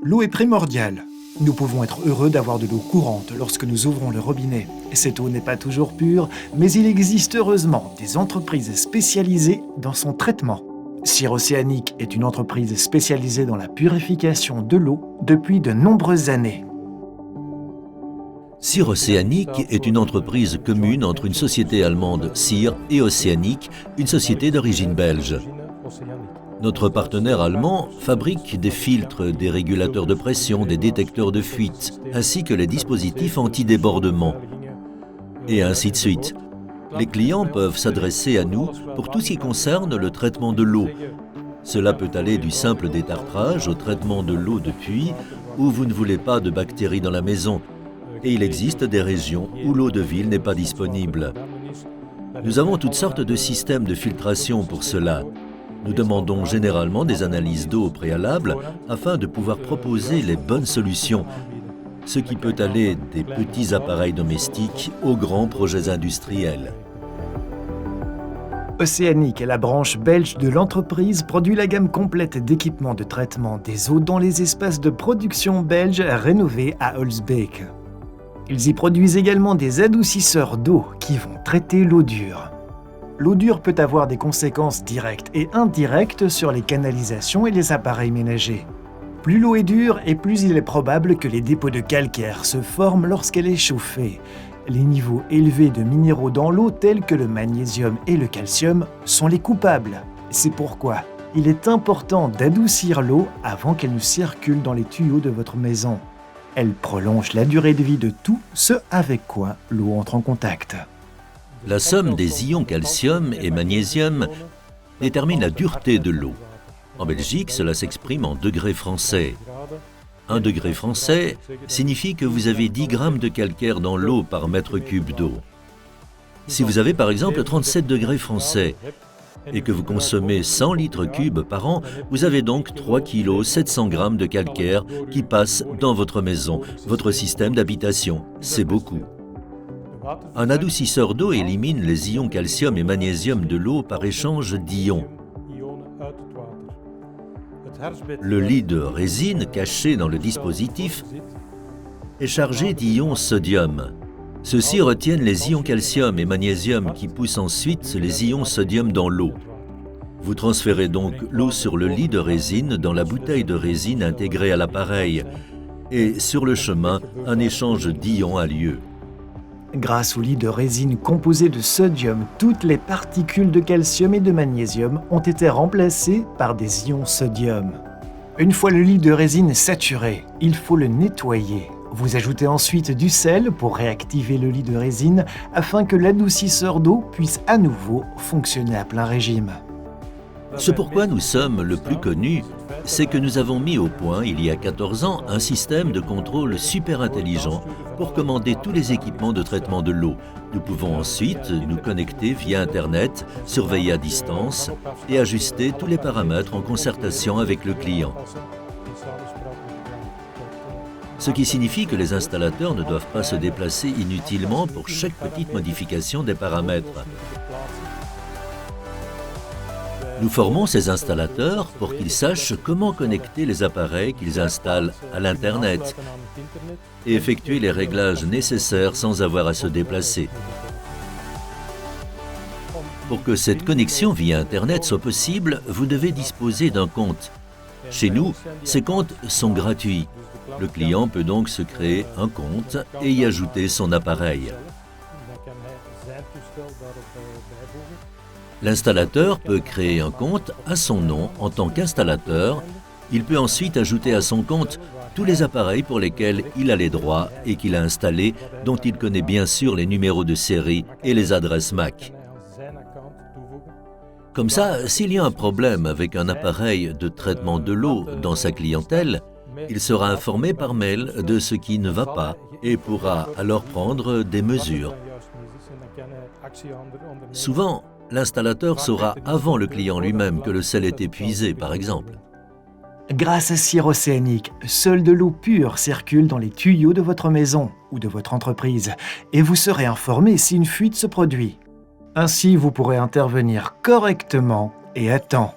L'eau est primordiale. Nous pouvons être heureux d'avoir de l'eau courante lorsque nous ouvrons le robinet. Cette eau n'est pas toujours pure, mais il existe heureusement des entreprises spécialisées dans son traitement. Cire Océanique est une entreprise spécialisée dans la purification de l'eau depuis de nombreuses années. Cire Océanique est une entreprise commune entre une société allemande Cire et Océanique, une société d'origine belge. Notre partenaire allemand fabrique des filtres, des régulateurs de pression, des détecteurs de fuite, ainsi que les dispositifs anti-débordement. Et ainsi de suite. Les clients peuvent s'adresser à nous pour tout ce qui concerne le traitement de l'eau. Cela peut aller du simple détartrage au traitement de l'eau de puits où vous ne voulez pas de bactéries dans la maison. Et il existe des régions où l'eau de ville n'est pas disponible. Nous avons toutes sortes de systèmes de filtration pour cela. Nous demandons généralement des analyses d'eau au préalable afin de pouvoir proposer les bonnes solutions, ce qui peut aller des petits appareils domestiques aux grands projets industriels. Océanique, la branche belge de l'entreprise, produit la gamme complète d'équipements de traitement des eaux dans les espaces de production belges rénovés à Holzbeek. Ils y produisent également des adoucisseurs d'eau qui vont traiter l'eau dure. L'eau dure peut avoir des conséquences directes et indirectes sur les canalisations et les appareils ménagers. Plus l'eau est dure et plus il est probable que les dépôts de calcaire se forment lorsqu'elle est chauffée. Les niveaux élevés de minéraux dans l'eau tels que le magnésium et le calcium sont les coupables. C'est pourquoi il est important d'adoucir l'eau avant qu'elle ne circule dans les tuyaux de votre maison. Elle prolonge la durée de vie de tout ce avec quoi l'eau entre en contact. La somme des ions calcium et magnésium détermine la dureté de l'eau. En Belgique, cela s'exprime en degrés français. 1 degré français signifie que vous avez 10 grammes de calcaire dans l'eau par mètre cube d'eau. Si vous avez par exemple 37 degrés français et que vous consommez 100 litres cubes par an, vous avez donc 3 kg 700 grammes de calcaire qui passent dans votre maison, votre système d'habitation. C'est beaucoup. Un adoucisseur d'eau élimine les ions calcium et magnésium de l'eau par échange d'ions. Le lit de résine caché dans le dispositif est chargé d'ions sodium. Ceux-ci retiennent les ions calcium et magnésium qui poussent ensuite les ions sodium dans l'eau. Vous transférez donc l'eau sur le lit de résine dans la bouteille de résine intégrée à l'appareil. Et sur le chemin, un échange d'ions a lieu. Grâce au lit de résine composé de sodium, toutes les particules de calcium et de magnésium ont été remplacées par des ions sodium. Une fois le lit de résine saturé, il faut le nettoyer. Vous ajoutez ensuite du sel pour réactiver le lit de résine afin que l'adoucisseur d'eau puisse à nouveau fonctionner à plein régime. Ce pourquoi nous sommes le plus connus, c'est que nous avons mis au point, il y a 14 ans, un système de contrôle super intelligent pour commander tous les équipements de traitement de l'eau. Nous pouvons ensuite nous connecter via Internet, surveiller à distance et ajuster tous les paramètres en concertation avec le client. Ce qui signifie que les installateurs ne doivent pas se déplacer inutilement pour chaque petite modification des paramètres. Nous formons ces installateurs pour qu'ils sachent comment connecter les appareils qu'ils installent à l'Internet et effectuer les réglages nécessaires sans avoir à se déplacer. Pour que cette connexion via Internet soit possible, vous devez disposer d'un compte. Chez nous, ces comptes sont gratuits. Le client peut donc se créer un compte et y ajouter son appareil. L'installateur peut créer un compte à son nom en tant qu'installateur. Il peut ensuite ajouter à son compte tous les appareils pour lesquels il a les droits et qu'il a installés, dont il connaît bien sûr les numéros de série et les adresses MAC. Comme ça, s'il y a un problème avec un appareil de traitement de l'eau dans sa clientèle, il sera informé par mail de ce qui ne va pas et pourra alors prendre des mesures. Souvent, l'installateur saura avant le client lui-même que le sel est épuisé, par exemple. Grâce à Cire Océanique, seule de l'eau pure circule dans les tuyaux de votre maison ou de votre entreprise et vous serez informé si une fuite se produit. Ainsi, vous pourrez intervenir correctement et à temps.